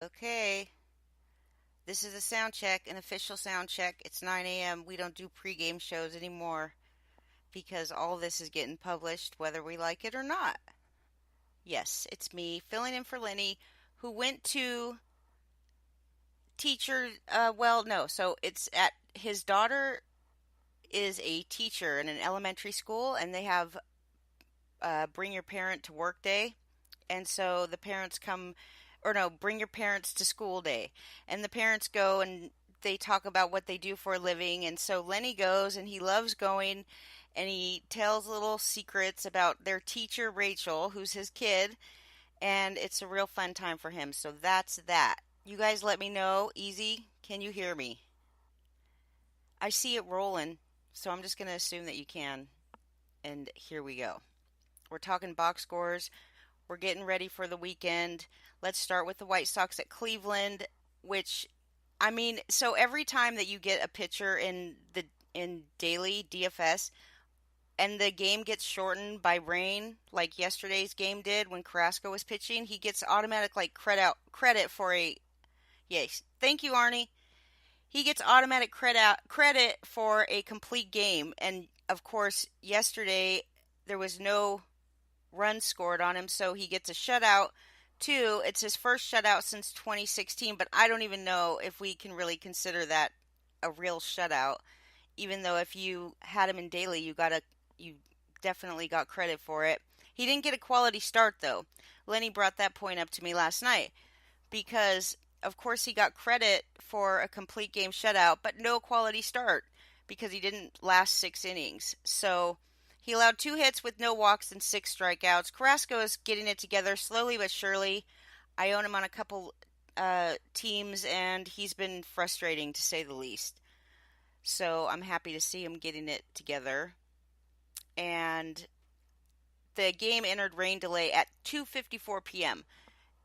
Okay, this is a sound check, an official sound check. It's 9 a.m. We don't do pregame shows anymore because all this is getting published whether we like it or not. Yes, it's me filling in for Lenny, who went to teacher. Well, no, so it's at his daughter is a teacher in an elementary school, and they have bring your parent to work day. And so the parents come, or no, bring your parents to school day. And the parents go and they talk about what they do for a living. And so Lenny goes and he loves going and he tells little secrets about their teacher, Rachel, who's his kid. And it's a real fun time for him. So that's that. You guys let me know. Easy. Can you hear me? I see it rolling. So I'm just going to assume that you can. And here we go. We're talking box scores. We're getting ready for the weekend. Let's start with the White Sox at Cleveland, which so every time that you get a pitcher in daily DFS and the game gets shortened by rain, like yesterday's game did when Carrasco was pitching, he gets automatic like credit for a yes. Thank you, Arnie. He gets automatic credit for a complete game, and of course, yesterday there was no runs scored on him, so he gets a shutout too. It's his first shutout since 2016, but I don't even know if we can really consider that a real shutout. Even though if you had him in daily, you definitely got credit for it. He didn't get a quality start though. Lenny brought that point up to me last night because of course he got credit for a complete game shutout, but no quality start because he didn't last 6 innings. So he allowed 2 hits with no walks and 6 strikeouts. Carrasco is getting it together slowly but surely. I own him on a couple teams, and he's been frustrating to say the least. So I'm happy to see him getting it together. And the game entered rain delay at 2:54 p.m.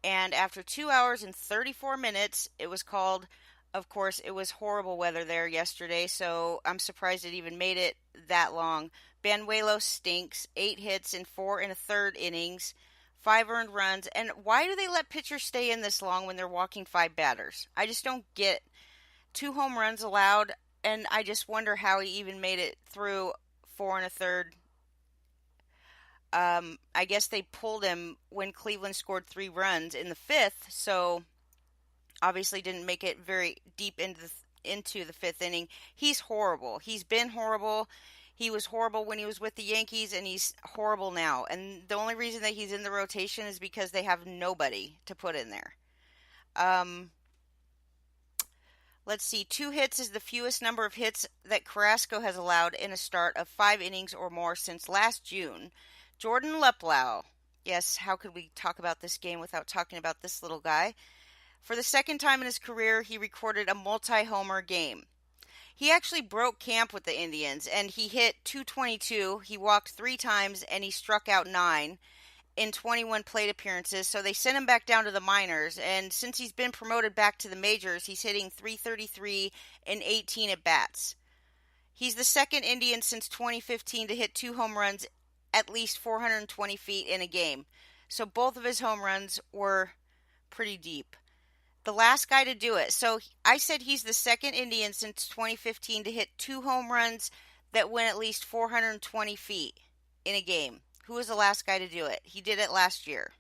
And after 2 hours and 34 minutes, it was called. Of course, it was horrible weather there yesterday, so I'm surprised it even made it that long. Banuelos stinks. 8 hits in 4 1/3 innings, 5 earned runs. And why do they let pitchers stay in this long when they're walking 5 batters? I just don't get 2 home runs allowed, and I just wonder how he even made it through 4 1/3. I guess they pulled him when Cleveland scored 3 runs in the fifth, so obviously didn't make it very deep into the fifth inning. He's horrible. He's been horrible. He was horrible when he was with the Yankees, and he's horrible now. And the only reason that he's in the rotation is because they have nobody to put in there. Um, let's see. 2 hits is the fewest number of hits that Carrasco has allowed in a start of 5 innings or more since last June. Jordan Luplow. Yes, how could we talk about this game without talking about this little guy? For the second time in his career, he recorded a multi-homer game. He actually broke camp with the Indians, and he hit .222. He walked 3 times, and he struck out 9 in 21 plate appearances. So they sent him back down to the minors, and since he's been promoted back to the majors, he's hitting .333 in 18 at-bats. He's the second Indian since 2015 to hit 2 home runs at least 420 feet in a game. So both of his home runs were pretty deep. The last guy to do it. So I said he's the second Indian since 2015 to hit 2 home runs that went at least 420 feet in a game. Who was the last guy to do it? He did it last year.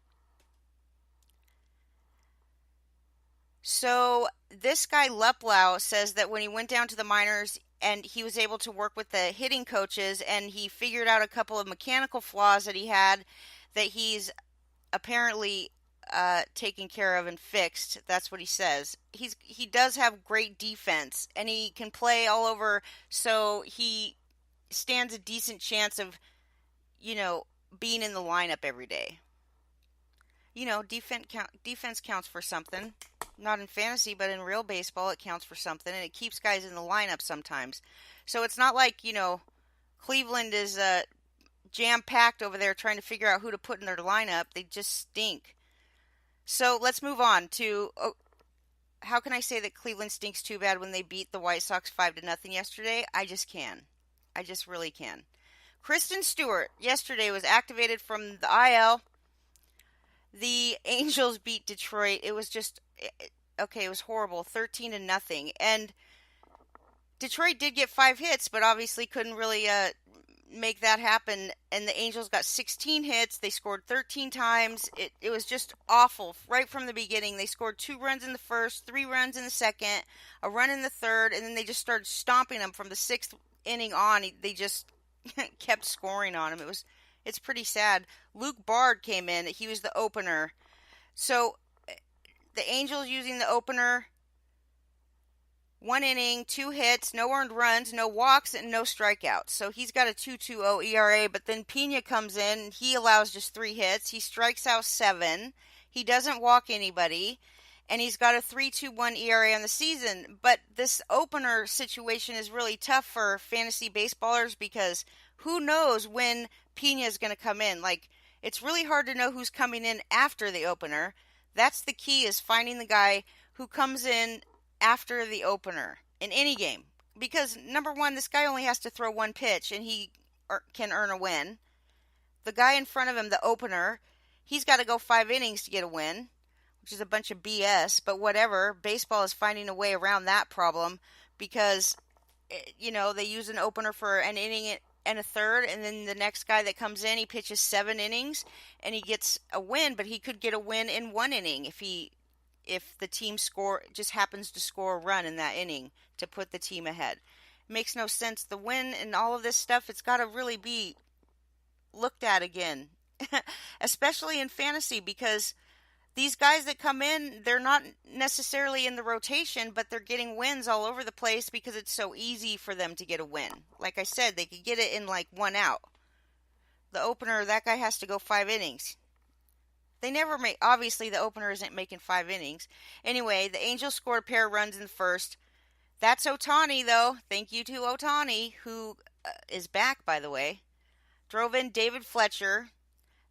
So this guy Luplow says that when he went down to the minors and he was able to work with the hitting coaches and he figured out a couple of mechanical flaws that he had that he's apparently taken care of and fixed. That's what he says. He does have great defense and he can play all over, so he stands a decent chance of, being in the lineup every day. Defense counts for something. Not in fantasy, but in real baseball, it counts for something, and it keeps guys in the lineup sometimes. So it's not like, Cleveland is jam-packed over there trying to figure out who to put in their lineup. They just stink. So let's move on to, how can I say that Cleveland stinks too bad when they beat the White Sox 5-0 yesterday? I just can. I just really can. Kristen Stewart yesterday was activated from the IL. The Angels beat Detroit. It was just Okay, it was horrible, 13-0. And Detroit did get 5 hits, but obviously couldn't really make that happen. And the Angels got 16 hits. They scored 13 times. It was just awful right from the beginning. They scored 2 runs in the first, 3 runs in the second, a run in the third, and then they just started stomping them from the sixth inning on. They just kept scoring on him. It's pretty sad. Luke Bard came in. He was the opener. So the Angels using the opener, 1 inning, 2 hits, no earned runs, no walks, and no strikeouts. So he's got a 2.20 ERA, but then Pena comes in. He allows just 3 hits. He strikes out 7. He doesn't walk anybody, and he's got a 3.21 ERA on the season. But this opener situation is really tough for fantasy baseballers because who knows when Pena is going to come in. Like, it's really hard to know who's coming in after the opener. That's the key, is finding the guy who comes in after the opener in any game. Because, number one, this guy only has to throw 1 pitch and he can earn a win. The guy in front of him, the opener, he's got to go 5 innings to get a win, which is a bunch of BS, but whatever. Baseball is finding a way around that problem because, they use an opener for an inning and a third, and then the next guy that comes in, he pitches 7 innings and he gets a win, but he could get a win in 1 inning if the team just happens to score a run in that inning to put the team ahead. It makes no sense. The win and all of this stuff, it's got to really be looked at again, especially in fantasy, because these guys that come in, they're not necessarily in the rotation, but they're getting wins all over the place because it's so easy for them to get a win. Like I said, they could get it in like 1 out. The opener, that guy has to go 5 innings. They never make, obviously the opener isn't making 5 innings. Anyway, the Angels scored a pair of runs in the first. That's Ohtani, though. Thank you to Ohtani, who is back, by the way. Drove in David Fletcher.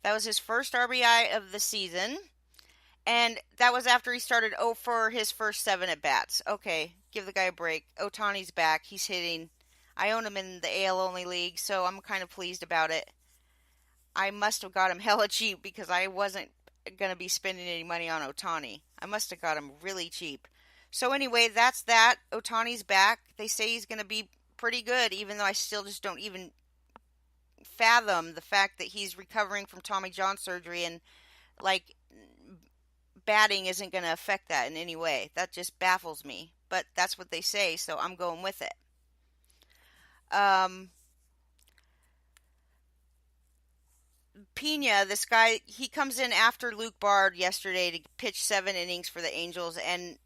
That was his first RBI of the season. And that was after he started 0 for his first 7 at-bats. Okay, give the guy a break. Ohtani's back. He's hitting. I own him in the AL only league, so I'm kind of pleased about it. I must have got him hella cheap because I wasn't going to be spending any money on Ohtani. I must have got him really cheap. So anyway, that's that. Ohtani's back. They say he's going to be pretty good, even though I still just don't even fathom the fact that he's recovering from Tommy John surgery and, like, batting isn't going to affect that in any way. That just baffles me. But that's what they say, so I'm going with it. Pena, this guy, he comes in after Luke Bard yesterday to pitch 7 innings for the Angels, and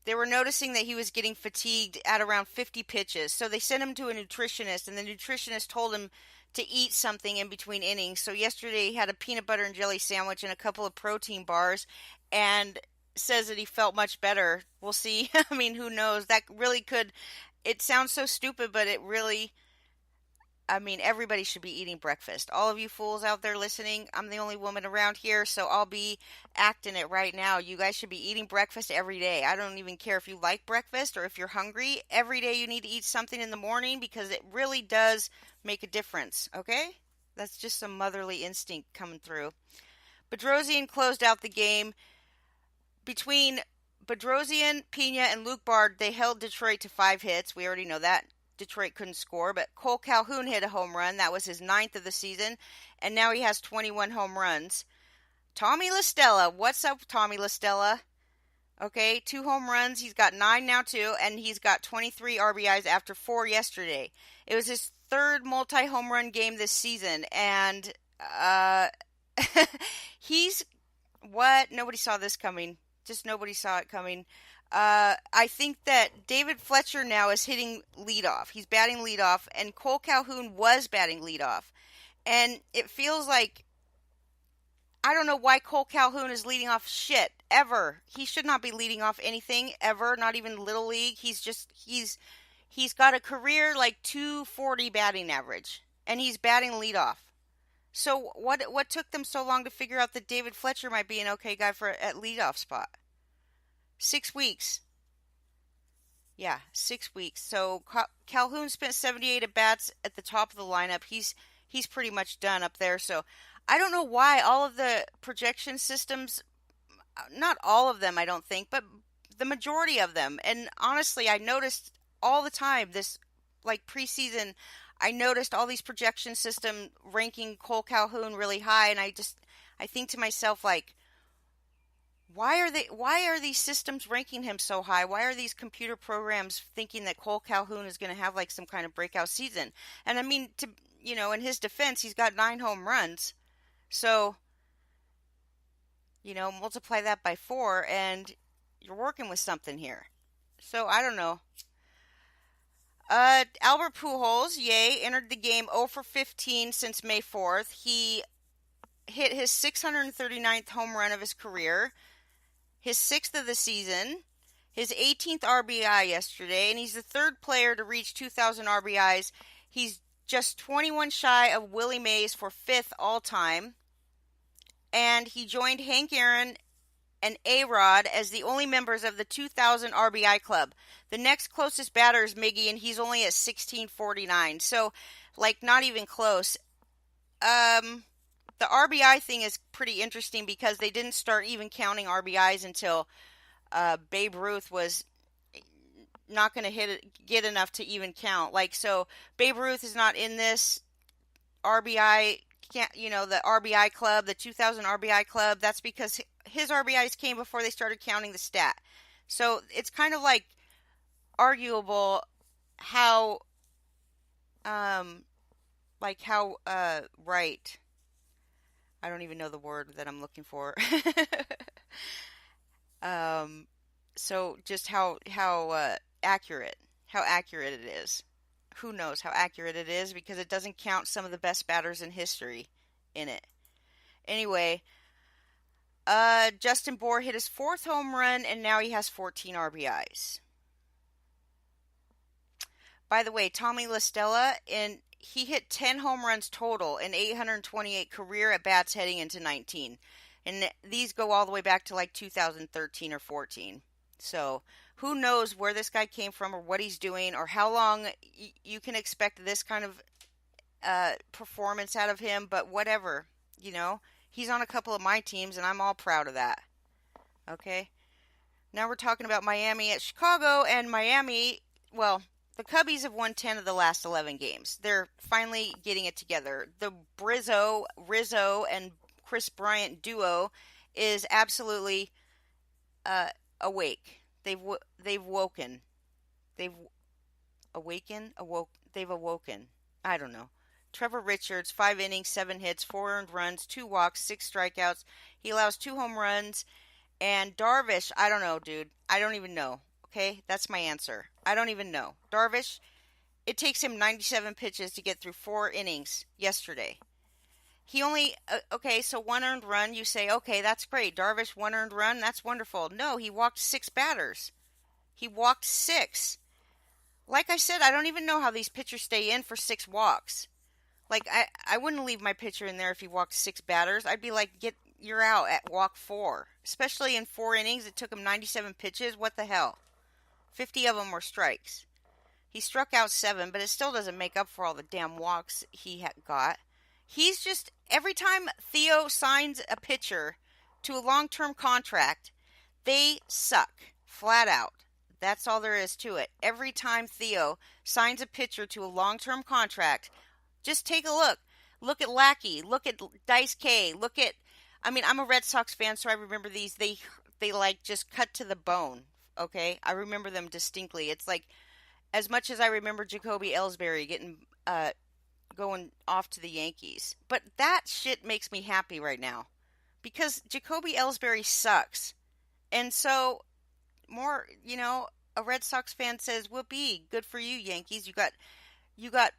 they were noticing that he was getting fatigued at around 50 pitches. So they sent him to a nutritionist, and the nutritionist told him to eat something in between innings. So yesterday he had a peanut butter and jelly sandwich and a couple of protein bars, and says that he felt much better. We'll see. I mean, who knows? That really could, it sounds so stupid, but it really, I mean, everybody should be eating breakfast. All of you fools out there listening, I'm the only woman around here, so I'll be acting it right now. You guys should be eating breakfast every day. I don't even care if you like breakfast or if you're hungry. Every day you need to eat something in the morning because it really does make a difference, okay? That's just some motherly instinct coming through. Bedrosian closed out the game. Between Bedrosian, Pena, and Luke Bard, they held Detroit to 5 hits. We already know that. Detroit couldn't score, but Cole Calhoun hit a home run. That was his 9th of the season, and now he has 21 home runs. Tommy La Stella, what's up, Tommy La Stella? Okay, 2 home runs. He's got 9 now, too, and he's got 23 RBIs after 4 yesterday. It was his 3rd multi-home run game this season, and he's, what? Nobody saw this coming. Just nobody saw it coming. I think that David Fletcher now is hitting leadoff. He's batting leadoff, and Cole Calhoun was batting leadoff. And it feels like, I don't know why Cole Calhoun is leading off shit, ever. He should not be leading off anything, ever, not even Little League. He's got a career, like, 240 batting average, and he's batting leadoff. So what took them so long to figure out that David Fletcher might be an okay guy for at leadoff spot? 6 weeks. Yeah, 6 weeks. So Calhoun spent 78 at bats at the top of the lineup. He's pretty much done up there. So I don't know why all of the projection systems, not all of them, I don't think, but the majority of them. And honestly, I noticed all the time this, like preseason, I noticed all these projection system ranking Cole Calhoun really high, and I think to myself like, why are these systems ranking him so high? Why are these computer programs thinking that Cole Calhoun is going to have like some kind of breakout season? And I mean, in his defense, he's got 9 home runs. So, multiply that by 4 and you're working with something here. So, I don't know. Albert Pujols, yay, entered the game 0 for 15 since May 4th. He hit his 639th home run of his career, his 6th of the season, his 18th RBI yesterday, and he's the third player to reach 2,000 RBIs. He's just 21 shy of Willie Mays for 5th all-time. And he joined Hank Aaron and A-Rod as the only members of the 2,000 RBI club. The next closest batter is Miggy, and he's only at 1649. So, like, not even close. The RBI thing is pretty interesting because they didn't start even counting RBIs until Babe Ruth was not going to get enough to even count. Like, so Babe Ruth is not in this RBI, the RBI club, the 2000 RBI club. That's because his RBIs came before they started counting the stat. So it's kind of like arguable how, right. I don't even know the word that I'm looking for. um, so just how accurate it is. Who knows how accurate it is because it doesn't count some of the best batters in history in it. Anyway, Justin Bour hit his 4th home run and now he has 14 RBIs. By the way, Tommy La Stella, he hit 10 home runs total in 828 career at bats heading into 19. And these go all the way back to like 2013 or 14. So who knows where this guy came from or what he's doing or how long you can expect this kind of performance out of him. But whatever, he's on a couple of my teams and I'm all proud of that. Okay. Now we're talking about Miami at Chicago, and Miami, well, the Cubbies have won 10 of the last 11 games. They're finally getting it together. The Rizzo, and Chris Bryant duo is absolutely awake. They've woken. They've They've awoken. I don't know. Trevor Richards, 5 innings, 7 hits, 4 earned runs, 2 walks, 6 strikeouts. He allows 2 home runs. And Darvish, I don't know, dude. I don't even know. Okay, that's my answer. I don't even know. Darvish, it takes him 97 pitches to get through 4 innings yesterday. He only, okay, so 1 earned run, you say, okay, that's great. Darvish, 1 earned run, that's wonderful. No, he walked 6 batters. He walked 6. Like I said, I don't even know how these pitchers stay in for 6 walks. Like, I wouldn't leave my pitcher in there if he walked 6 batters. I'd be like, you're out at walk 4. Especially in 4 innings, it took him 97 pitches. What the hell? 50 of them were strikes. He struck out 7, but it still doesn't make up for all the damn walks he got. He's just, every time Theo signs a pitcher to a long-term contract, they suck. Flat out. That's all there is to it. Every time Theo signs a pitcher to a long-term contract, just take a look. Look at Lackey. Look at Dice K. I'm a Red Sox fan, so I remember these. They like just cut to the bone. Okay? I remember them distinctly. It's like, as much as I remember Jacoby Ellsbury going off to the Yankees. But that shit makes me happy right now. Because Jacoby Ellsbury sucks. And so, a Red Sox fan says, whoopee, good for you, Yankees. You got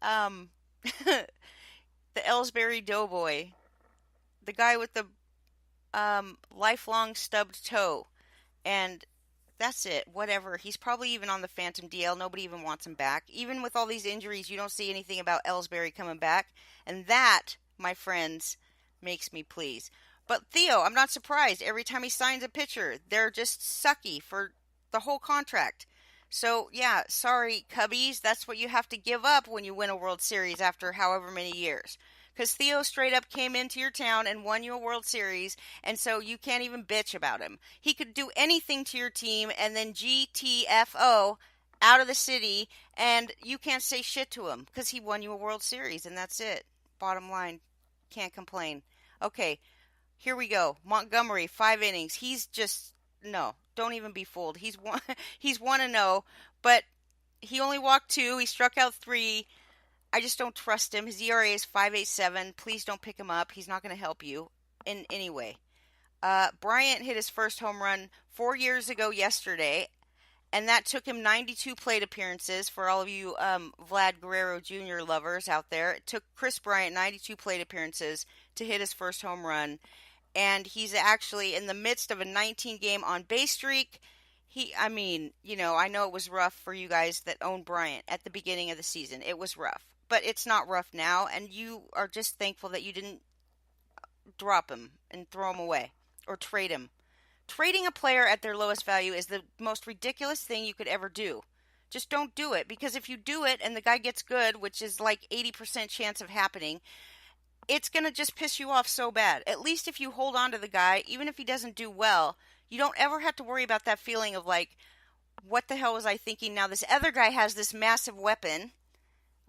the Ellsbury Doughboy. The guy with the lifelong stubbed toe. And that's it. Whatever. He's probably even on the Phantom DL. Nobody even wants him back. Even with all these injuries, you don't see anything about Ellsbury coming back. And that, my friends, makes me pleased. But Theo, I'm not surprised. Every time he signs a pitcher, they're just sucky for the whole contract. So, yeah, sorry, Cubbies. That's what you have to give up when you win a World Series after however many years. Because Theo straight up came into your town and won you a World Series, and so you can't even bitch about him. He could do anything to your team and then GTFO out of the city, and you can't say shit to him because he won you a World Series, and that's it. Bottom line, can't complain. Okay, here we go. Montgomery, 5 innings. He's just no. Don't even be fooled. He's one. He's 1-0, but he only walked two. He struck out three. I just don't trust him. His ERA is 5.87. Please don't pick him up. He's not going to help you in any way. Bryant hit his first home run 4 years ago yesterday, and that took him 92 plate appearances. For all of you Vlad Guerrero Jr. lovers out there, it took Chris Bryant 92 plate appearances to hit his first home run, and he's actually in the midst of a 19-game on-base streak. I know it was rough for you guys that own Bryant at the beginning of the season. It was rough, but it's not rough now, and you are just thankful that you didn't drop him and throw him away or trade him. Trading a player at their lowest value is the most ridiculous thing you could ever do. Just don't do it, because if you do it and the guy gets good, which is like 80% chance of happening, it's going to just piss you off so bad. At least if you hold on to the guy, even if he doesn't do well, you don't ever have to worry about that feeling of like, what the hell was I thinking? Now this other guy has this massive weapon.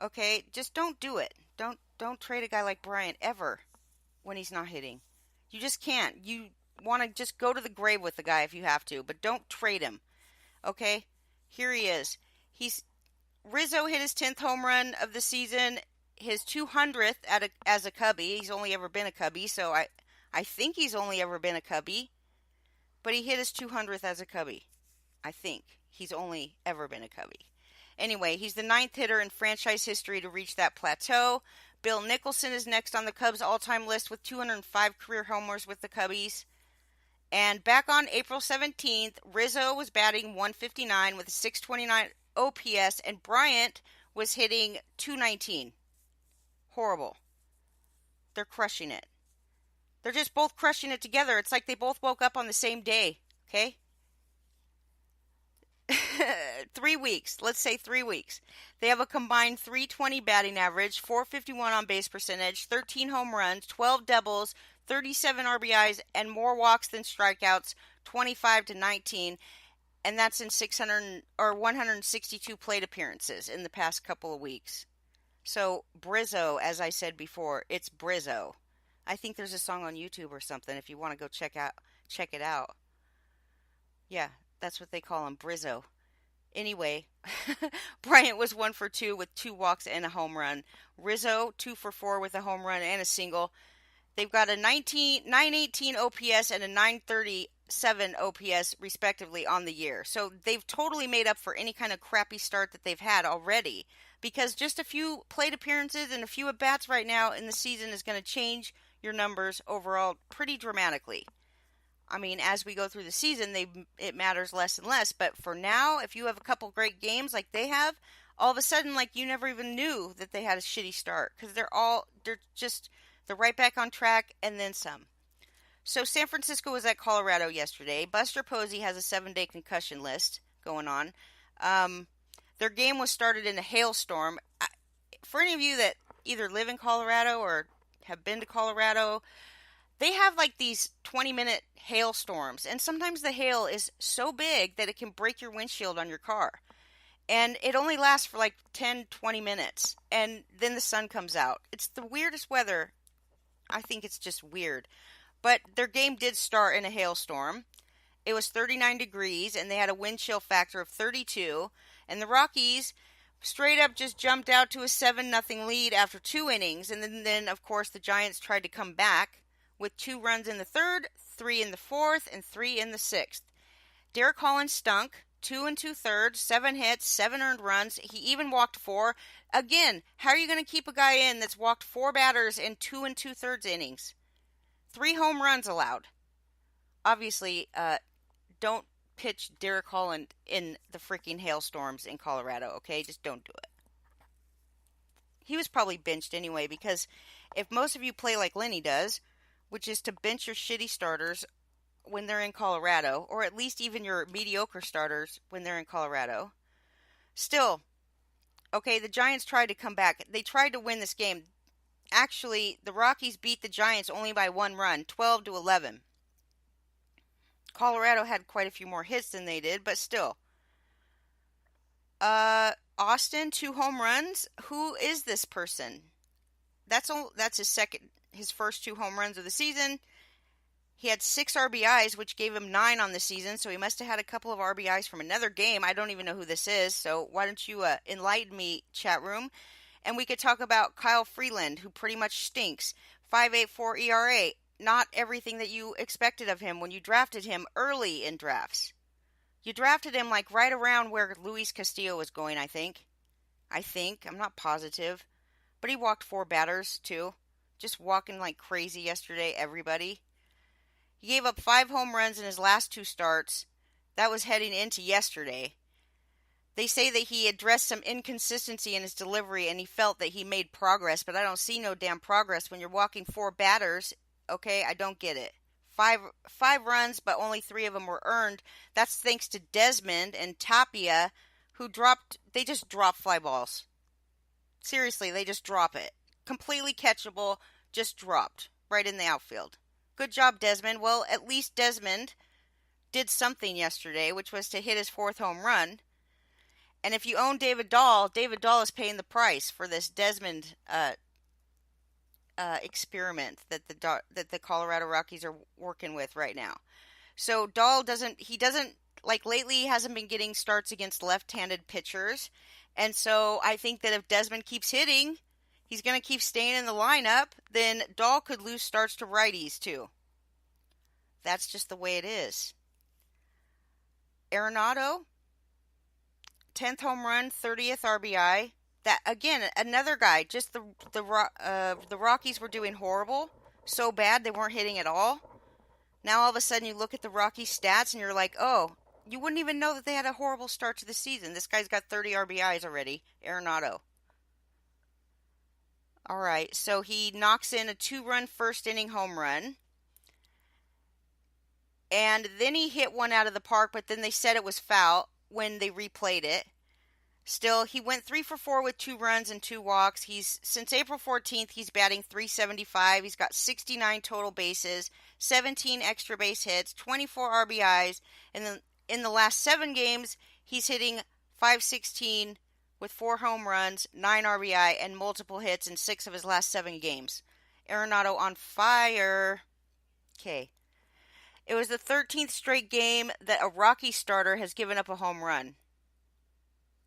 Okay, just don't do it. Don't trade a guy like Bryant ever when he's not hitting. You just can't. You want to just go to the grave with the guy if you have to, but don't trade him. Okay? Here he is. Rizzo hit his 10th home run of the season, his 200th as a Cubby. He's only ever been a Cubby, so I think he's only ever been a Cubby. But he hit his 200th as a Cubby. I think he's only ever been a Cubby. Anyway, he's the 9th hitter in franchise history to reach that plateau. Bill Nicholson is next on the Cubs' all-time list with 205 career homers with the Cubbies. And back on April 17th, Rizzo was batting 159 with a 629 OPS, and Bryant was hitting 219. Horrible. They're crushing it. They're just both crushing it together. It's like they both woke up on the same day, okay? 3 weeks. Let's say 3 weeks. They have a combined 320 batting average, 451 on base percentage, 13 home runs, 12 doubles, 37 RBIs, and more walks than strikeouts, 25-19. And that's in 162 plate appearances in the past couple of weeks. So, Brizzo, as I said before, it's Brizzo. I think there's a song on YouTube or something if you want to go check it out. Yeah, that's what they call him, Brizzo. Anyway, Bryant was 1 for 2 with 2 walks and a home run. Rizzo, 2 for 4 with a home run and a single. They've got a 918 OPS and a 937 OPS, respectively, on the year. So they've totally made up for any kind of crappy start that they've had already. Because just a few plate appearances and a few at-bats right now in the season is going to change your numbers overall pretty dramatically. I mean, as we go through the season, it matters less and less. But for now, if you have a couple great games like they have, all of a sudden, like, you never even knew that they had a shitty start. Because they're right back on track and then some. So San Francisco was at Colorado yesterday. Buster Posey has a 7-day concussion list going on. Their game was started in a hailstorm. For any of you that either live in Colorado or have been to Colorado, they have like these 20-minute hailstorms, and sometimes the hail is so big that it can break your windshield on your car. And it only lasts for like 10, 20 minutes, and then the sun comes out. It's the weirdest weather. I think it's just weird. But their game did start in a hailstorm. It was 39 degrees, and they had a wind chill factor of 32. And the Rockies straight up just jumped out to a 7-0 lead after 2 innings. And then, of course, the Giants tried to come back with 2 runs in the 3rd, 3 in the 4th, and 3 in the 6th. Derek Holland stunk. 2 2/3, 7 hits, 7 earned runs. He even walked 4. Again, how are you going to keep a guy in that's walked 4 batters in 2 2/3 innings? 3 home runs allowed. Obviously, don't pitch Derek Holland in the freaking hailstorms in Colorado, okay? Just don't do it. He was probably benched anyway, because if most of you play like Lenny does, which is to bench your shitty starters when they're in Colorado, or at least even your mediocre starters when they're in Colorado. Still, okay, the Giants tried to come back. They tried to win this game. Actually, the Rockies beat the Giants only by 1 run, 12-11. Colorado had quite a few more hits than they did, but still. Austin, 2 home runs. Who is this person? That's his first 2 home runs of the season. He had 6 RBIs, which gave him 9 on the season, so he must have had a couple of RBIs from another game. I don't even know who this is, so why don't you enlighten me, chat room? And we could talk about Kyle Freeland, who pretty much stinks. 5.84 ERA. Not everything that you expected of him when you drafted him early in drafts. You drafted him like right around where Luis Castillo was going, I think. I'm not positive. But he walked 4 batters, too. Just walking like crazy yesterday, everybody. He gave up 5 home runs in his last 2 starts. That was heading into yesterday. They say that he addressed some inconsistency in his delivery and he felt that he made progress, but I don't see no damn progress when you're walking 4 batters. Okay, I don't get it. Five runs, but only 3 of them were earned. That's thanks to Desmond and Tapia, they just drop fly balls. Seriously, they just drop it. Completely catchable, just dropped right in the outfield. Good job, Desmond. Well, at least Desmond did something yesterday, which was to hit his 4th home run. And if you own David Dahl is paying the price for this Desmond experiment that the Colorado Rockies are working with right now. So Dahl doesn't like lately he hasn't been getting starts against left-handed pitchers. And so I think that if Desmond keeps hitting, he's going to keep staying in the lineup, then Dahl could lose starts to righties too. That's just the way it is. Arenado, 10th home run, 30th RBI. That again, another guy. Just the Rockies were doing horrible, so bad they weren't hitting at all. Now all of a sudden you look at the Rockies stats and you're like, oh, you wouldn't even know that they had a horrible start to the season. This guy's got 30 RBIs already, Arenado. All right, so he knocks in a 2-run first inning home run. And then he hit one out of the park, but then they said it was foul when they replayed it. Still, he went 3 for 4 with 2 runs and 2 walks. Since April 14th, he's batting .375. He's got 69 total bases, 17 extra base hits, 24 RBIs, and then in the last 7 games, he's hitting .516 with 4 home runs, 9 RBI, and multiple hits in 6 of his last 7 games. Arenado on fire. Okay. It was the 13th straight game that a Rocky starter has given up a home run.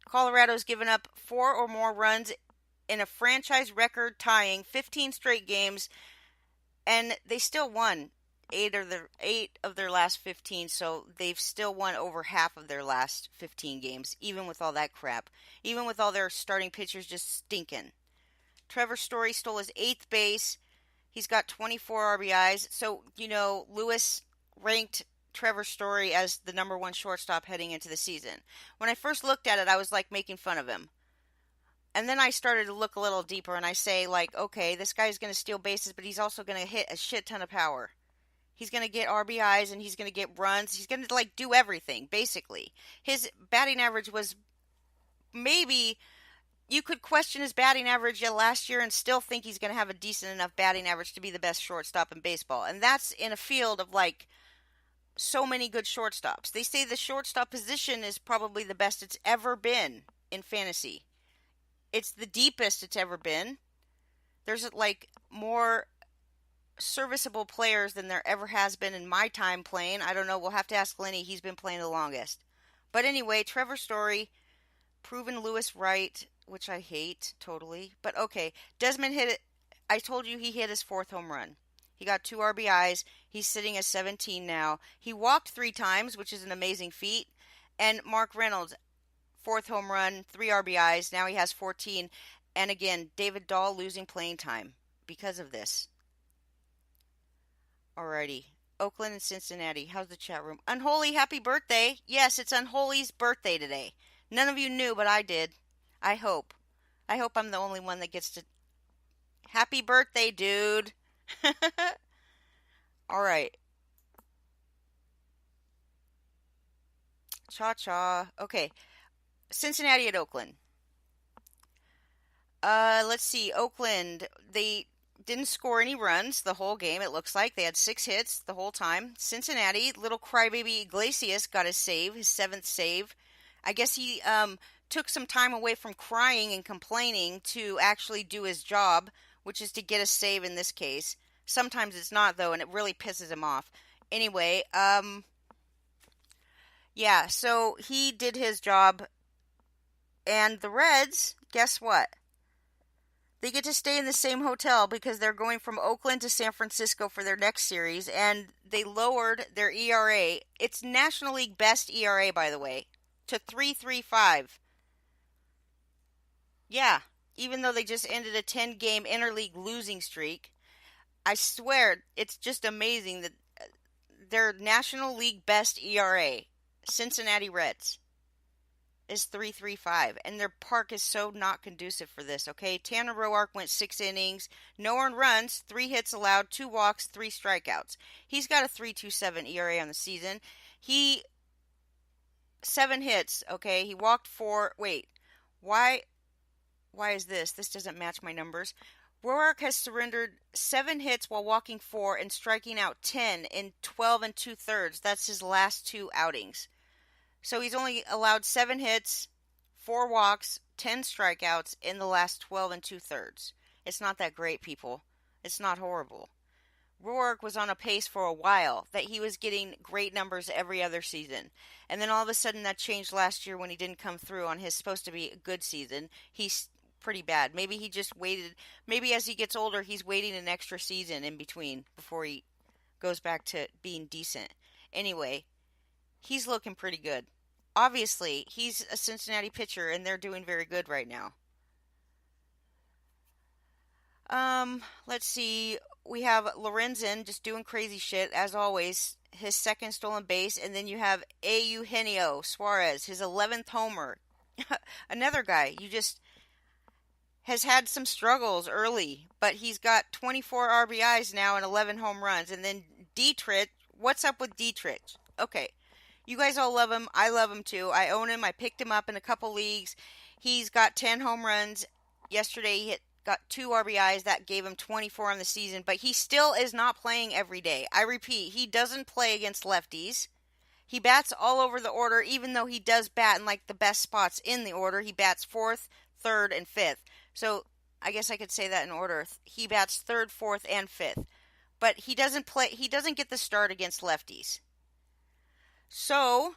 Colorado's given up 4 or more runs in a franchise record tying 15 straight games, and they still won 8 of their last 15, so they've still won over half of their last 15 games, even with all that crap. Even with all their starting pitchers just stinking. Trevor Story stole his 8th base. He's got 24 RBIs. So, Lewis ranked Trevor Story as the number 1 shortstop heading into the season. When I first looked at it, I was like making fun of him. And then I started to look a little deeper and I say like, okay, this guy's going to steal bases, but he's also going to hit a shit ton of power. He's going to get RBIs and he's going to get runs. He's going to like do everything, basically. His batting average was maybe, you could question his batting average last year and still think he's going to have a decent enough batting average to be the best shortstop in baseball. And that's in a field of like so many good shortstops. They say the shortstop position is probably the best it's ever been in fantasy. It's the deepest it's ever been. There's like more serviceable players than there ever has been in my time playing. I don't know. We'll have to ask Lenny. He's been playing the longest. But anyway, Trevor Story, proven Lewis right, which I hate totally. But okay, Desmond hit it. I told you he hit his 4th home run. He got 2 RBIs. He's sitting at 17 now. He walked 3 times, which is an amazing feat. And Mark Reynolds, 4th home run, 3 RBIs. Now he has 14. And again, David Dahl losing playing time because of this. Alrighty. Oakland and Cincinnati. How's the chat room? Unholy, happy birthday. Yes, it's Unholy's birthday today. None of you knew, but I did. I hope. I hope I'm the only one that gets to... Happy birthday, dude. All right. Cha-cha. Okay. Cincinnati at Oakland. Let's see. Oakland, they didn't score any runs the whole game, it looks like. They had 6 hits the whole time. Cincinnati, little crybaby Iglesias got his save, his seventh save. I guess he took some time away from crying and complaining to actually do his job, which is to get a save in this case. Sometimes it's not, though, and it really pisses him off. Anyway, yeah, so he did his job, and the Reds, guess what? They get to stay in the same hotel because they're going from Oakland to San Francisco for their next series, and they lowered their ERA. It's National League best ERA, by the way, to 3.35. Yeah, even though they just ended a 10-game interleague losing streak, I swear it's just amazing that their National League best ERA, Cincinnati Reds, is 3.35, and their park is so not conducive for this, okay? Tanner Roark went 6 innings, no earned runs, 3 hits allowed, 2 walks, 3 strikeouts. He's got a 3.27 ERA on the season. He 7 hits, okay? He walked 4. Wait, why is this? This doesn't match my numbers. Roark has surrendered 7 hits while walking 4 and striking out 10 in 12 and 2/3. That's his last 2 outings. So he's only allowed 7 hits, 4 walks, 10 strikeouts in the last 12 and 2/3. It's not that great, people. It's not horrible. Roark was on a pace for a while that he was getting great numbers every other season. And then all of a sudden that changed last year when he didn't come through on his supposed to be a good season. He's pretty bad. Maybe he just waited. Maybe as he gets older, he's waiting an extra season in between before he goes back to being decent. Anyway, he's looking pretty good. Obviously, he's a Cincinnati pitcher, and they're doing very good right now. Let's see. We have Lorenzen just doing crazy shit as always. His second stolen base, and then you have Eugenio Suarez, his 11th homer. Another guy you just has had some struggles early, but he's got 24 RBIs now and 11 home runs. And then Dietrich, what's up with Dietrich? Okay, you guys all love him. I love him too. I own him. I picked him up in a couple leagues. He's got 10 home runs. Yesterday he got 2 RBIs. That gave him 24 on the season, but he still is not playing every day. I repeat, he doesn't play against lefties. He bats all over the order, even though he does bat in like the best spots in the order. He bats fourth, third, and fifth. So I guess I could say that in order. He bats third, fourth, and fifth. But he doesn't play. He doesn't get the start against lefties. So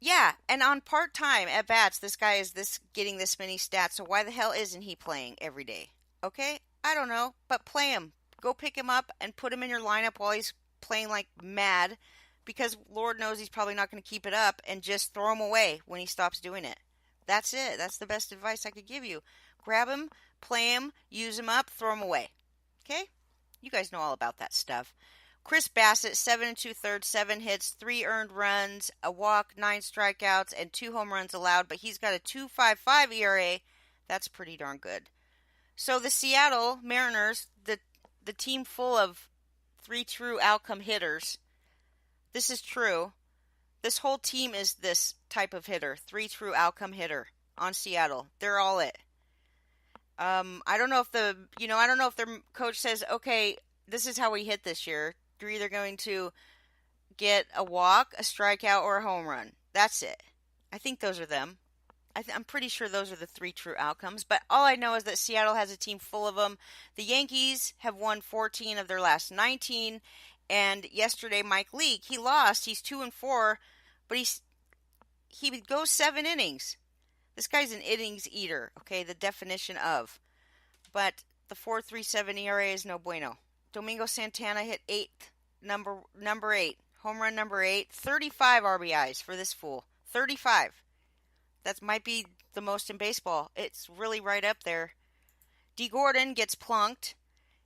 yeah, and on part time at bats, this guy is this getting this many stats. So why the hell isn't he playing every day? Okay, I don't know, but play him. Go pick him up and put him in your lineup while he's playing like mad, because Lord knows he's probably not going to keep it up, and just throw him away when he stops doing it. That's it. That's the best advice I could give you. Grab him, play him, use him up, throw him away. Okay? You guys know all about that stuff. Chris Bassett, 7 and 2/3, 7 hits, 3 earned runs, a walk, 9 strikeouts, and 2 home runs allowed, but he's got a 2.55 ERA. That's pretty darn good. So the Seattle Mariners, the team full of 3 true outcome hitters, this is true. This whole team is this type of hitter, 3 true outcome hitter on Seattle. They're all it. I don't know if I don't know if their coach says, okay, this is how we hit this year. You're either going to get a walk, a strikeout, or a home run. That's it. I think those are them. I'm pretty sure those are the 3 true outcomes. But all I know is that Seattle has a team full of them. The Yankees have won 14 of their last 19. And yesterday, Mike Leake, he lost. He's 2-4, but he goes 7 innings. This guy's an innings eater, okay, the definition of. But the 4.37 ERA is no bueno. Domingo Santana hit number 8, home run number 8, 35 RBIs for this fool. 35. That might be the most in baseball. It's really right up there. D. Gordon gets plunked.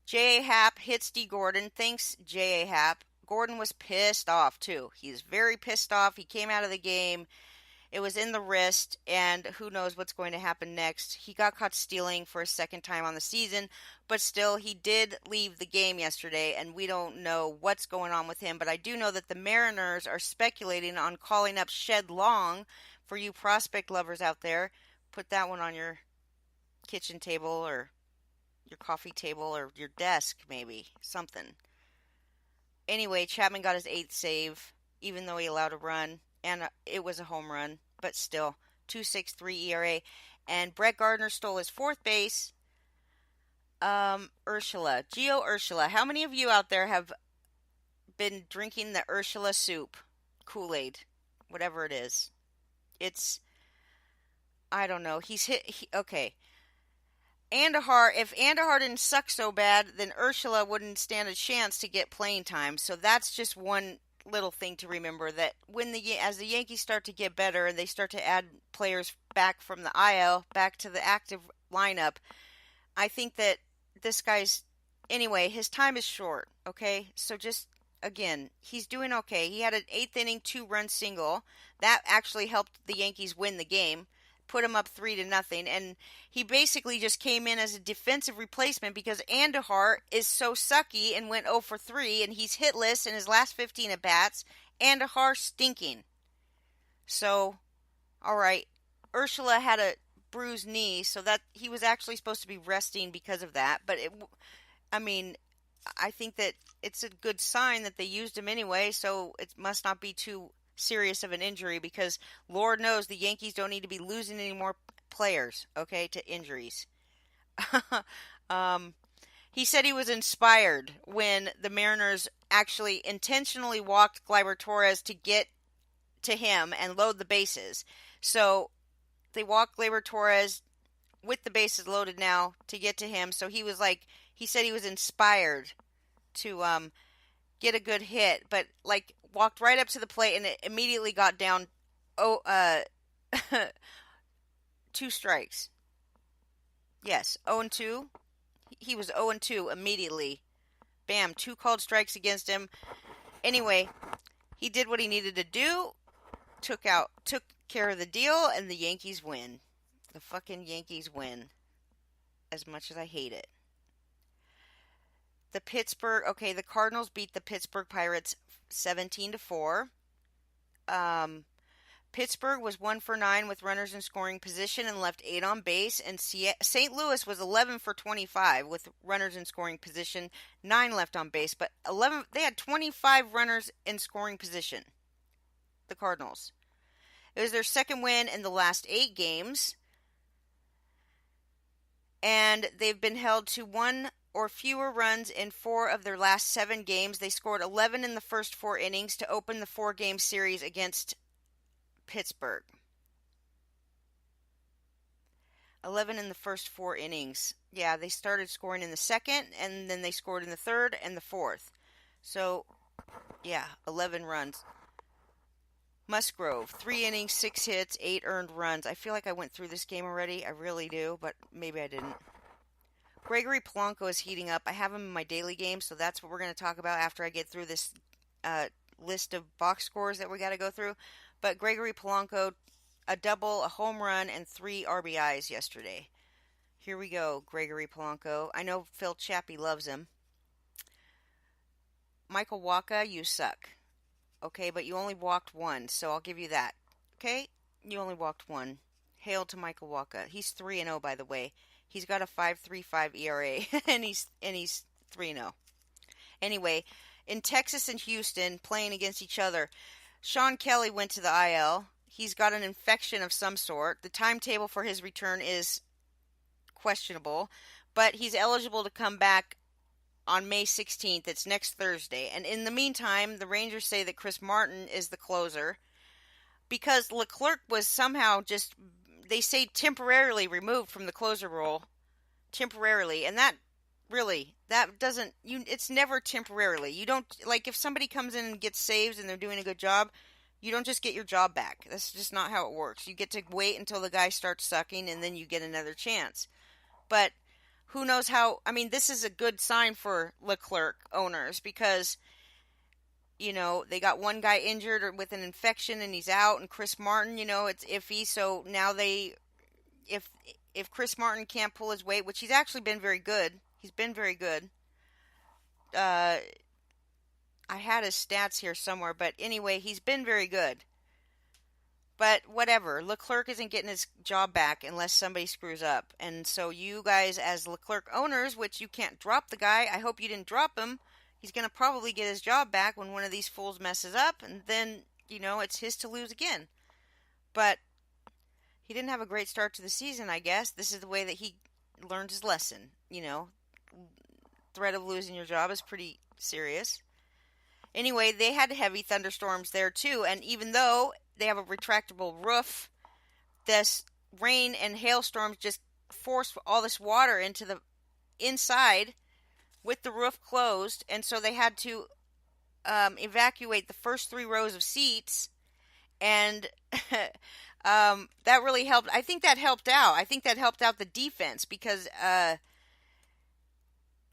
J.A. Happ hits D. Gordon. Thanks, J.A. Happ. Gordon was pissed off, too. He's very pissed off. He came out of the game. It was in the wrist, and who knows what's going to happen next. He got caught stealing for a second time on the season, but still, he did leave the game yesterday, and we don't know what's going on with him. But I do know that the Mariners are speculating on calling up Shed Long. For you prospect lovers out there, put that one on your kitchen table or your coffee table or your desk, maybe something. Anyway, Chapman got his eighth save, even though he allowed a run, and it was a home run, but still, 2.63 ERA. And Brett Gardner stole his fourth base. Ursula, Gio Ursula. How many of you out there have been drinking the Ursula soup, Kool-Aid, whatever it is? It's, I don't know. Okay. Andahar, if Andahar didn't suck so bad, then Ursula wouldn't stand a chance to get playing time. So that's just one little thing to remember, that as the Yankees start to get better and they start to add players back from the IL back to the active lineup, I think that this guy's, anyway, his time is short, okay? So just, again, he's doing okay. He had an eighth inning 2-run single. That actually helped the Yankees win the game, put him up 3-0, and he basically just came in as a defensive replacement because Andahar is so sucky and went 0 for 3, and he's hitless in his last 15 at-bats. Andahar stinking. So, all right, Ursula had a bruised knee, so that he was actually supposed to be resting because of that. But I mean, I think that it's a good sign that they used him anyway, so it must not be too serious of an injury, because Lord knows the Yankees don't need to be losing any more players, okay, to injuries. He said he was inspired when the Mariners actually intentionally walked Gleyber Torres to get to him and load the bases. So they walked Gleyber Torres with the bases loaded now to get to him. So he said he was inspired to get a good hit, but walked right up to the plate and it immediately got down 2 strikes. Yes, 0-2. He was 0-2 immediately. Bam, 2 called strikes against him. Anyway, he did what he needed to do, took care of the deal, and the Yankees win. The fucking Yankees win. As much as I hate it. The Cardinals beat the Pittsburgh Pirates 17-4. Pittsburgh was 1 for 9 with runners in scoring position and left 8 on base, and St. Louis was 11 for 25 with runners in scoring position, 9 left on base, but they had 25 runners in scoring position. The Cardinals. It was their second win in the last 8 games, and they've been held to 1 or fewer runs in 4 of their last 7 games. They scored 11 in the first 4 innings to open the 4-game series against Pittsburgh. 11 in the first 4 innings. Yeah, they started scoring in the second, and then they scored in the third and the fourth. So, yeah, 11 runs. Musgrove, 3 innings, 6 hits, 8 earned runs. I feel like I went through this game already. I really do, but maybe I didn't. Gregory Polanco is heating up. I have him in my daily game, so that's what we're going to talk about after I get through this list of box scores that we got to go through. But Gregory Polanco, a double, a home run, and 3 RBIs yesterday. Here we go, Gregory Polanco. I know Phil Chappie loves him. Michael Wacha, you suck. Okay, but you only walked 1, so I'll give you that. Okay? You only walked 1. Hail to Michael Wacha. He's 3-0, by the way. He's got a 5.35 ERA, and he's 3-0. Anyway, in Texas and Houston, playing against each other, Sean Kelly went to the IL. He's got an infection of some sort. The timetable for his return is questionable, but he's eligible to come back on May 16th. It's next Thursday. And in the meantime, the Rangers say that Chris Martin is the closer because Leclerc was somehow just, they say, temporarily removed from the closer role. Temporarily. And that doesn't, it's never temporarily. You don't, if somebody comes in and gets saves and they're doing a good job, you don't just get your job back. That's just not how it works. You get to wait until the guy starts sucking and then you get another chance. But who knows how, this is a good sign for Leclerc owners because, they got one guy injured or with an infection and he's out, and Chris Martin, it's iffy. So now if Chris Martin can't pull his weight, which he's actually been very good. He's been very good. I had his stats here somewhere, but anyway, he's been very good. But whatever, Leclerc isn't getting his job back unless somebody screws up. And so you guys, as Leclerc owners, which you can't drop the guy, I hope you didn't drop him. He's going to probably get his job back when one of these fools messes up, and then, it's his to lose again. But he didn't have a great start to the season, I guess. This is the way that he learned his lesson. Threat of losing your job is pretty serious. Anyway, they had heavy thunderstorms there too, and even though they have a retractable roof, this rain and hailstorms just forced all this water into the inside with the roof closed, and so they had to evacuate the first 3 rows of seats, and that really helped. I think that helped out. I think that helped out the defense because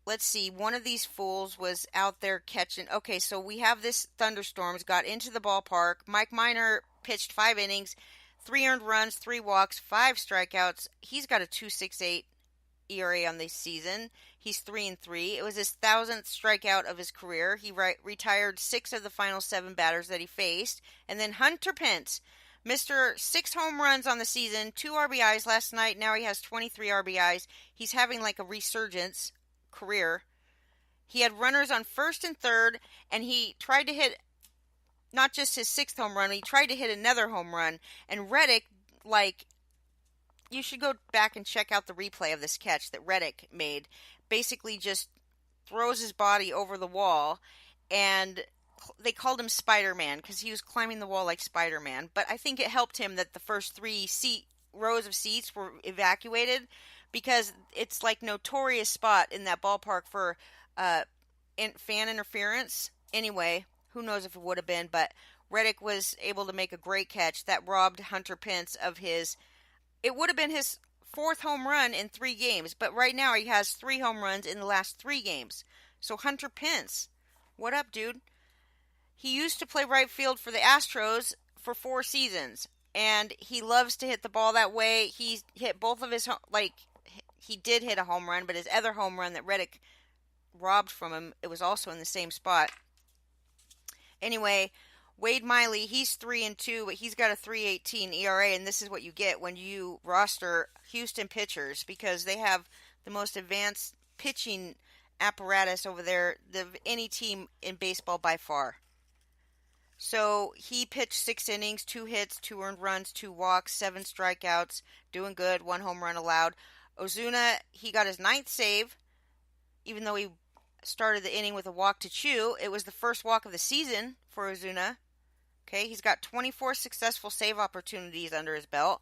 let's see, one of these fools was out there catching. Okay, so we have this thunderstorms got into the ballpark. Mike Minor pitched 5 innings, 3 earned runs, 3 walks, 5 strikeouts. He's got a 2.68 ERA on this season. He's 3-3. It was his 1,000th strikeout of his career. He retired 6 of the final 7 batters that he faced. And then Hunter Pence, Mr. 6 home runs on the season, 2 RBIs last night. Now he has 23 RBIs. He's having like a resurgence career. He had runners on first and third, and he tried to hit not just his 6th home run, he tried to hit another home run. And Reddick, you should go back and check out the replay of this catch that Reddick made. Basically just throws his body over the wall, and they called him Spider-Man because he was climbing the wall like Spider-Man. But I think it helped him that the first 3 rows of seats were evacuated, because it's like notorious spot in that ballpark for fan interference. Anyway, who knows if it would have been, but Reddick was able to make a great catch that robbed Hunter Pence of it would have been his 4th home run in 3 games, but right now he has 3 home runs in the last 3 games. So Hunter Pence, what up, dude? He used to play right field for the Astros for 4 seasons, and he loves to hit the ball that way. He hit both of his, he did hit a home run, but his other home run that Reddick robbed from him, it was also in the same spot. Anyway, Wade Miley, he's 3-2, but he's got a 3.18 ERA, and this is what you get when you roster Houston pitchers, because they have the most advanced pitching apparatus over there of any team in baseball by far. So he pitched 6 innings, 2 hits, 2 earned runs, 2 walks, 7 strikeouts, doing good, 1 home run allowed. Ozuna, he got his 9th save, even though he started the inning with a walk to Chew. It was the first walk of the season for Ozuna. Okay, he's got 24 successful save opportunities under his belt.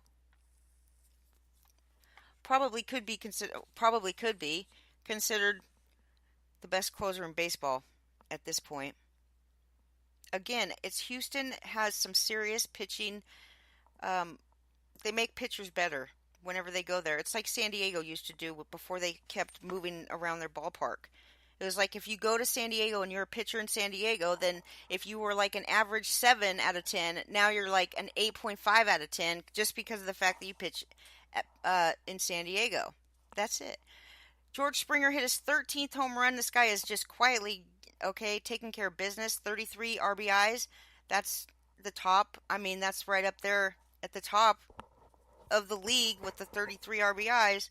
Probably could be considered the best closer in baseball at this point. Again, Houston has some serious pitching. They make pitchers better whenever they go there. It's like San Diego used to do before they kept moving around their ballpark. It was like if you go to San Diego and you're a pitcher in San Diego, then if you were like an average 7 out of 10, now you're like an 8.5 out of 10 just because of the fact that you pitch in San Diego. That's it. George Springer hit his 13th home run. This guy is just quietly, taking care of business. 33 RBIs. That's the top. I mean, that's right up there at the top of the league with the 33 RBIs.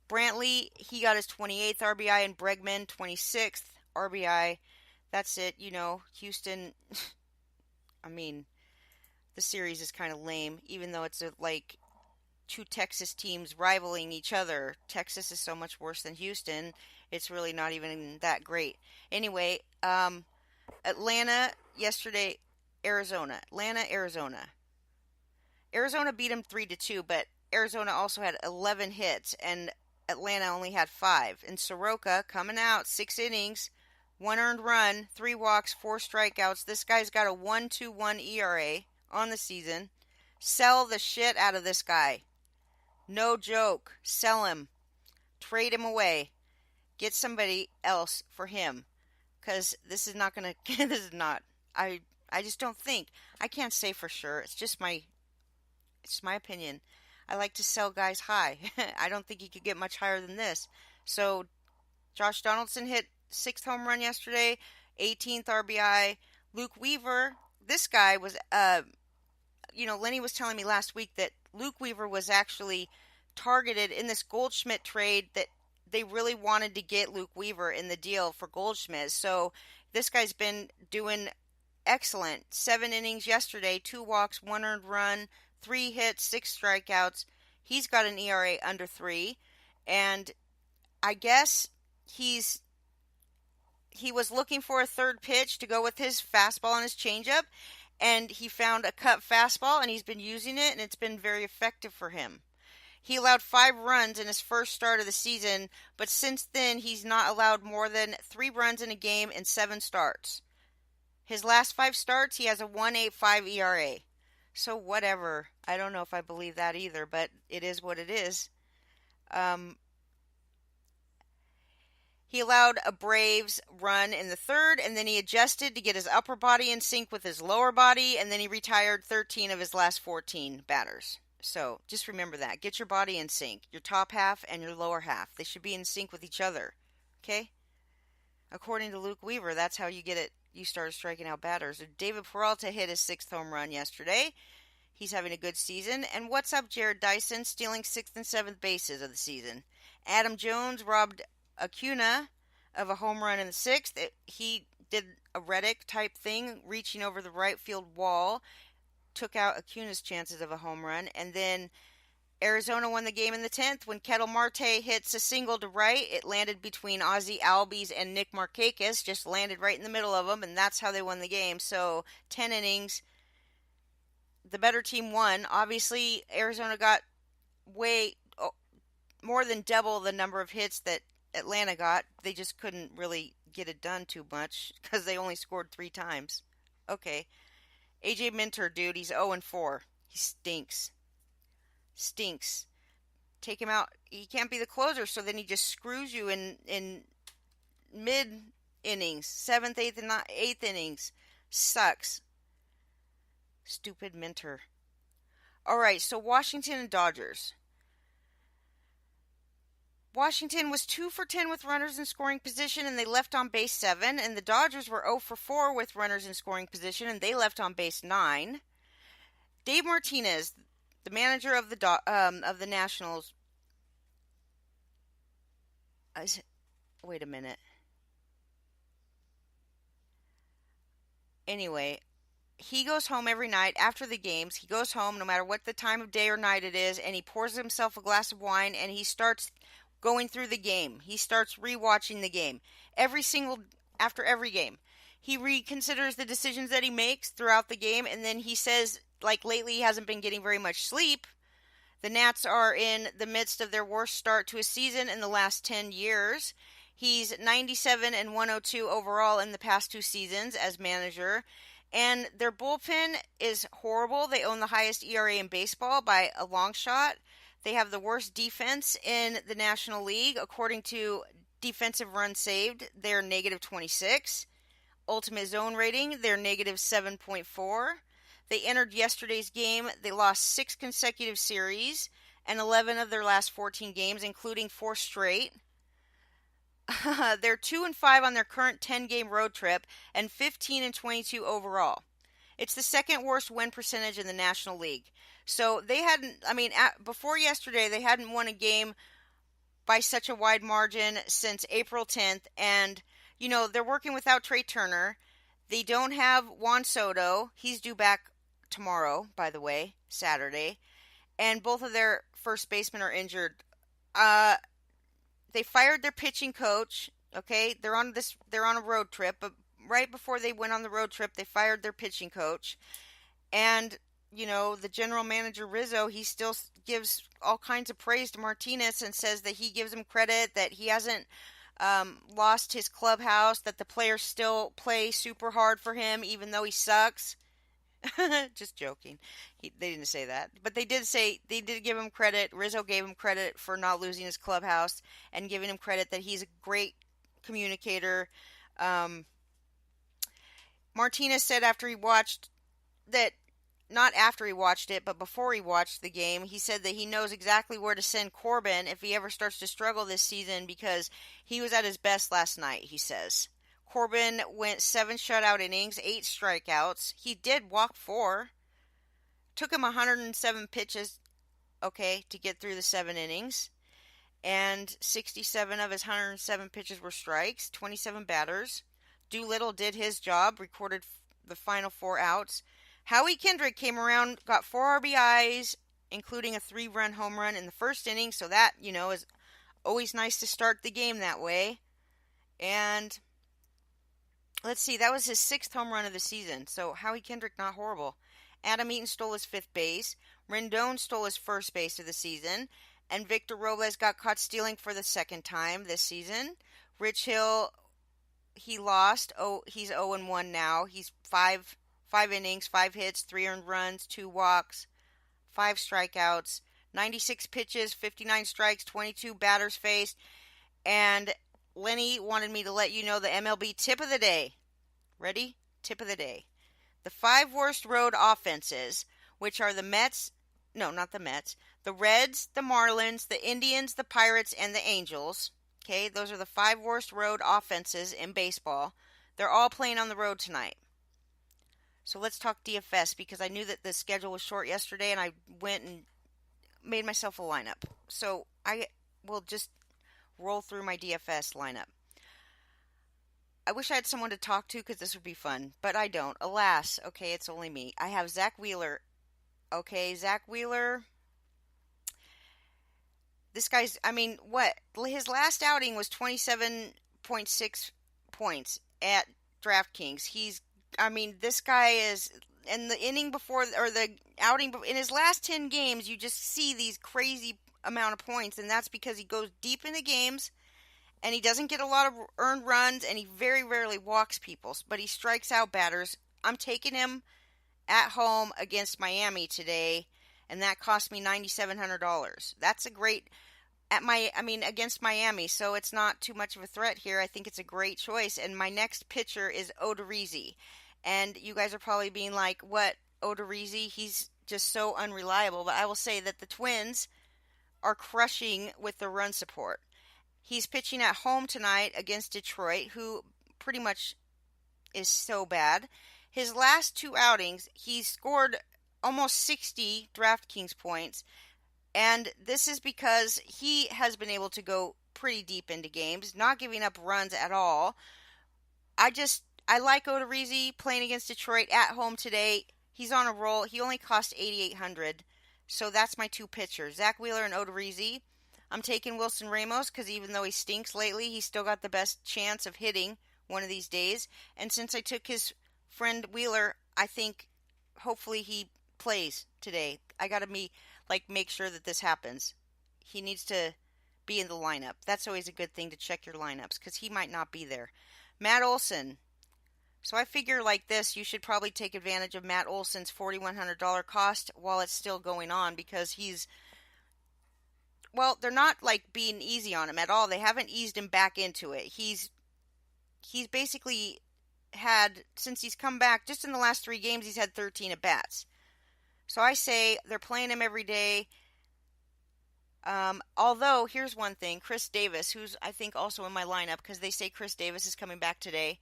Brantley, he got his 28th RBI, and Bregman, 26th RBI. That's it. Houston, I mean, the series is kind of lame, even though it's like 2 Texas teams rivaling each other. Texas is so much worse than Houston. It's really not even that great. Anyway, Atlanta yesterday, Arizona. Arizona beat them 3-2, but Arizona also had 11 hits, and Atlanta only had 5. And Soroka coming out, 6 innings, 1 earned run, 3 walks, 4 strikeouts. This guy's got a 1.21 ERA on the season. Sell the shit out of this guy. No joke. Sell him. Trade him away. Get somebody else for him. Because this is not going to... This is not... I just don't think. I can't say for sure. It's my opinion. I like to sell guys high. I don't think he could get much higher than this. So, Josh Donaldson hit 6th home run yesterday, 18th RBI. Luke Weaver, this guy was Lenny was telling me last week that Luke Weaver was actually targeted in this Goldschmidt trade, that they really wanted to get Luke Weaver in the deal for Goldschmidt. So this guy's been doing excellent. 7 innings yesterday, 2 walks, 1 earned run, 3 hits, 6 strikeouts. He's got an ERA under 3, and I guess he was looking for a third pitch to go with his fastball and his changeup, and he found a cut fastball, and he's been using it, and it's been very effective for him. He allowed 5 runs in his first start of the season, but since then he's not allowed more than 3 runs in a game in 7 starts. His last 5 starts, he has a 1.85 ERA. So whatever. I don't know if I believe that either, but it is what it is. He allowed a Braves run in the third, and then he adjusted to get his upper body in sync with his lower body, and then he retired 13 of his last 14 batters. So just remember that. Get your body in sync. Your top half and your lower half. They should be in sync with each other. Okay? According to Luke Weaver, that's how you get it. You started striking out batters. David Peralta hit his 6th home run yesterday. He's having a good season. And what's up, Jared Dyson, stealing 6th and 7th bases of the season. Adam Jones robbed Acuna of a home run in the 6th. He did a Reddick type thing, reaching over the right field wall, took out Acuna's chances of a home run. And then Arizona won the game in the 10th when Ketel Marte hits a single to right. It landed between Ozzie Albies and Nick Markakis, just landed right in the middle of them, and that's how they won the game. So 10 innings, the better team won. Obviously, Arizona got more than double the number of hits that Atlanta got. They just couldn't really get it done too much because they only scored 3 times. Okay. AJ Minter, dude, he's 0-4. He stinks. Take him out. He can't be the closer, so then he just screws you in mid innings, 7th, 8th, and 8th innings. Sucks. Stupid Minter. All right, so Washington and Dodgers. Washington was 2 for 10 with runners in scoring position, and they left on base 7. And the Dodgers were 0 for 4 with runners in scoring position, and they left on base 9. Dave Martinez, the manager of the Nationals. Wait a minute. Anyway, he goes home every night after the games. He goes home no matter what the time of day or night it is, and he pours himself a glass of wine, and he starts going through the game. He starts rewatching the game after every game. He reconsiders the decisions that he makes throughout the game, and then he says, like lately, he hasn't been getting very much sleep. The Nats are in the midst of their worst start to a season in the last 10 years. He's 97 and 102 overall in the past 2 seasons as manager. And their bullpen is horrible. They own the highest ERA in baseball by a long shot. They have the worst defense in the National League. According to defensive runs saved, they're negative 26. Ultimate zone rating, they're negative 7.4. They entered yesterday's game. They lost 6 consecutive series and 11 of their last 14 games, including 4 straight. They're 2-5 on their current 10-game road trip and 15 and 22 overall. It's the second worst win percentage in the National League. So they before yesterday, they hadn't won a game by such a wide margin since April 10th. And, they're working without Trey Turner. They don't have Juan Soto. He's due back tomorrow, by the way, Saturday. And both of their first basemen are injured. They fired their pitching coach. Okay, they're on a road trip, but right before they went on the road trip, they fired their pitching coach. And, the general manager, Rizzo, he still gives all kinds of praise to Martinez and says that he gives him credit, that he hasn't lost his clubhouse, that the players still play super hard for him, even though he sucks. Just joking. They didn't say that. But they did give him credit. Rizzo gave him credit for not losing his clubhouse and giving him credit that he's a great communicator. Martinez said not after he watched it, but before he watched the game, he said that he knows exactly where to send Corbin if he ever starts to struggle this season because he was at his best last night, he says. Corbin went 7 shutout innings, 8 strikeouts. He did walk 4. Took him 107 pitches, okay, to get through the 7 innings. And 67 of his 107 pitches were strikes, 27 batters. Doolittle did his job, recorded the final 4 outs. Howie Kendrick came around, got 4 RBIs, including a 3-run home run in the first inning, so that, is always nice to start the game that way. And let's see, that was his 6th home run of the season, so Howie Kendrick not horrible. Adam Eaton stole his 5th base. Rendon stole his 1st base of the season. And Victor Robles got caught stealing for the 2nd time this season. Rich Hill, he lost. Oh, he's 0-1 now. He's 5 innings, 5 hits, 3 earned runs, 2 walks, 5 strikeouts, 96 pitches, 59 strikes, 22 batters faced. And Lenny wanted me to let you know the MLB tip of the day. Ready? Tip of the day. The 5 worst road offenses, which are the Mets. No, not the Mets. The Reds, the Marlins, the Indians, the Pirates, and the Angels. Okay, those are the 5 worst road offenses in baseball. They're all playing on the road tonight. So let's talk DFS, because I knew that the schedule was short yesterday and I went and made myself a lineup. So I will just roll through my DFS lineup. I wish I had someone to talk to because this would be fun, but I don't. Alas, okay, it's only me. I have Zach Wheeler. Okay, Zach Wheeler. This guy's, what? His last outing was 27.6 points at DraftKings. This guy is, in the inning before, or the outing, in his last 10 games, you just see these crazy amount of points, and that's because he goes deep into games, and he doesn't get a lot of earned runs, and he very rarely walks people, but he strikes out batters. I'm taking him at home against Miami today, and that cost me $9,700. That's a great against Miami, so it's not too much of a threat here. I think it's a great choice. And my next pitcher is Odorizzi. And you guys are probably being like, what, Odorizzi? He's just so unreliable. But I will say that the Twins are crushing with their run support. He's pitching at home tonight against Detroit, who pretty much is so bad. His last 2 outings, he scored almost 60 DraftKings points, and this is because he has been able to go pretty deep into games, not giving up runs at all. I like Odorizzi playing against Detroit at home today. He's on a roll. He only cost $8,800, so that's my 2 pitchers, Zach Wheeler and Odorizzi. I'm taking Wilson Ramos because even though he stinks lately, he's still got the best chance of hitting one of these days. And since I took his friend Wheeler, I think hopefully he plays today. I got to make sure that this happens. He needs to be in the lineup. That's always a good thing to check your lineups because he might not be there. Matt Olson. So I figure like this, you should probably take advantage of Matt Olson's $4,100 cost while it's still going on because they're not being easy on him at all. They haven't eased him back into it. He's basically had, since he's come back, just in the last 3 games, he's had 13 at-bats. So I say they're playing him every day. Although, here's one thing. Chris Davis, who's I think also in my lineup, because they say Chris Davis is coming back today.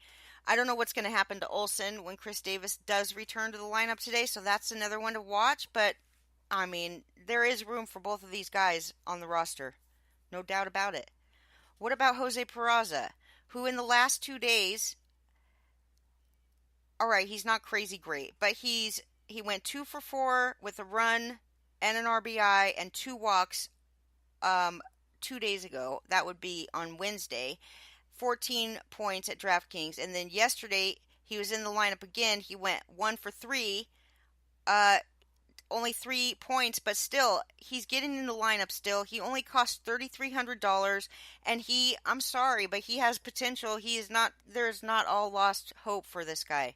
I don't know what's going to happen to Olson when Chris Davis does return to the lineup today, so that's another one to watch. But, there is room for both of these guys on the roster. No doubt about it. What about Jose Peraza, who in the last 2 days, alright, he's not crazy great, but he went 2 for 4 with a run and an RBI and 2 walks 2 days ago. That would be on Wednesday. 14 points at DraftKings. And then yesterday, he was in the lineup again. He went 1 for 3. Only 3 points, but still, he's getting in the lineup still. He only cost $3,300, and I'm sorry, but he has potential. There's not all lost hope for this guy.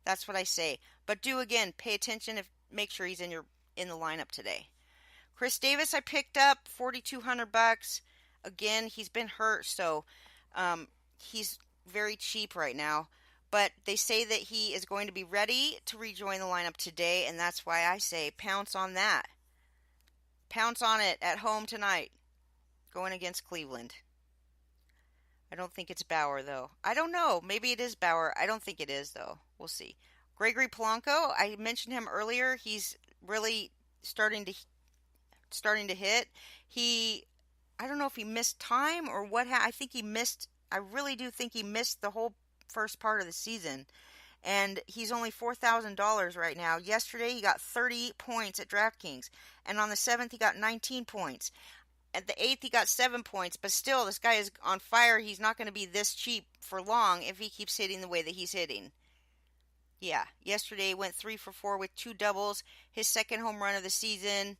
That's what I say. But again, pay attention, make sure he's in the lineup today. Chris Davis, I picked up $4,200. Again, he's been hurt, so he's very cheap right now. But they say that he is going to be ready to rejoin the lineup today, and that's why I say pounce on that. Pounce on it at home tonight, going against Cleveland. I don't think it's Bauer, though. I don't know. Maybe it is Bauer. I don't think it is, though. We'll see. Gregory Polanco, I mentioned him earlier. He's really starting to starting to hit. He, I don't know if he missed time or what. I think he missed. I really do think he missed the whole first part of the season, and he's only $4,000 right now. Yesterday he got 38 points at DraftKings, and on the 7th he got 19 points. At the 8th he got 7 points, but still this guy is on fire. He's not going to be this cheap for long if he keeps hitting the way that he's hitting. Yeah, yesterday he went 3 for 4 with 2 doubles, his second home run of the season,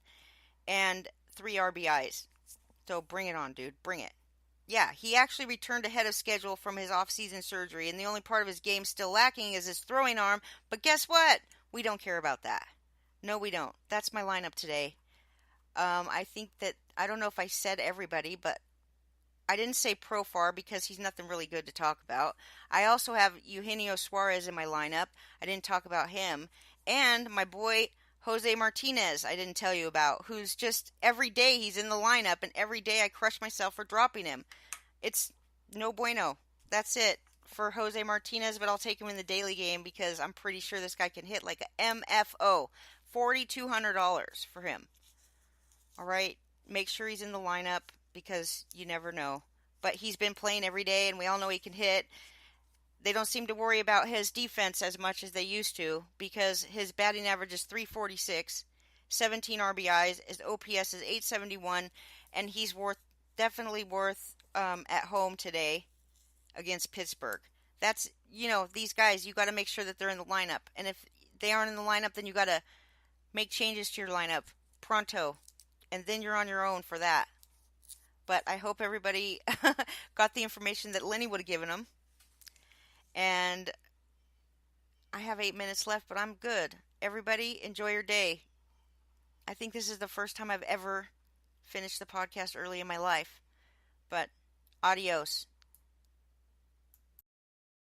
and 3 RBIs. So bring it on, dude. Bring it. Yeah, he actually returned ahead of schedule from his off-season surgery, and the only part of his game still lacking is his throwing arm. But guess what? We don't care about that. No, we don't. That's my lineup today. I think that, I don't know if I said everybody, but I didn't say Profar because he's nothing really good to talk about. I also have Eugenio Suarez in my lineup. I didn't talk about him. And my boy Jose Martinez, I didn't tell you about, who's just every day he's in the lineup, and every day I crush myself for dropping him. It's no bueno. That's it for Jose Martinez, but I'll take him in the daily game because I'm pretty sure this guy can hit like a MFO. $4,200 for him. All right, make sure he's in the lineup because you never know. But he's been playing every day, and we all know he can hit. They don't seem to worry about his defense as much as they used to because his batting average is 346, 17 RBIs, his OPS is 871, and he's definitely worth at home today against Pittsburgh. That's, these guys, you got to make sure that they're in the lineup. And if they aren't in the lineup, then you got to make changes to your lineup pronto. And then you're on your own for that. But I hope everybody got the information that Lenny would have given them. And I have 8 minutes left, but I'm good. Everybody, enjoy your day. I think this is the first time I've ever finished the podcast early in my life. But adios.